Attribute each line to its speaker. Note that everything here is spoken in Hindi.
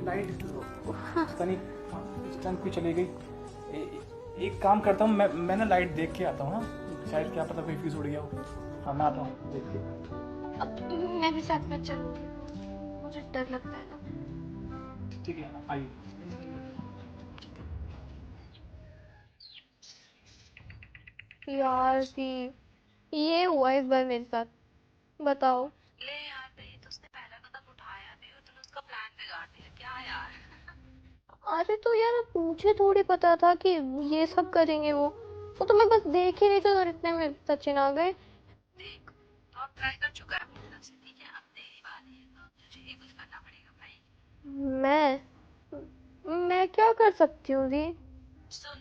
Speaker 1: लाइट पता नहीं अचानक क्यों चली गई। एक काम करता हूँ, मैं ना लाइट देख के आता हूँ। हाँ, शायद क्या पता कोई फ्यूज उड़ गया हो। हाँ, मैं आता हूँ देख के।
Speaker 2: अब मैं भी साथ में चलूंगी, मुझे डर लगता है ना।
Speaker 1: ठीक है, आइए।
Speaker 2: यार दी, ये हुआ इस बार मेरे साथ। बताओ।
Speaker 3: ले यार भाई, तो उसने पहला कदम उठाया नहीं और तूने उसका प्लान बिगाड़ दिया क्या यार।
Speaker 2: अरे तो यार मुझे थोड़ी पता था कि ये सब करेंगे वो तो मैं बस देख ही रही थी और इतने में सचिन आ गए।
Speaker 3: देख, तो अब ट्राई कर चुका है अपनी तरफ से, ठीक है, अब तेरी बारी है तो तुझे ही कुछ करना पड़ेगा भाई।
Speaker 2: मैं क्या कर सकती हूँ दी?
Speaker 3: सुन,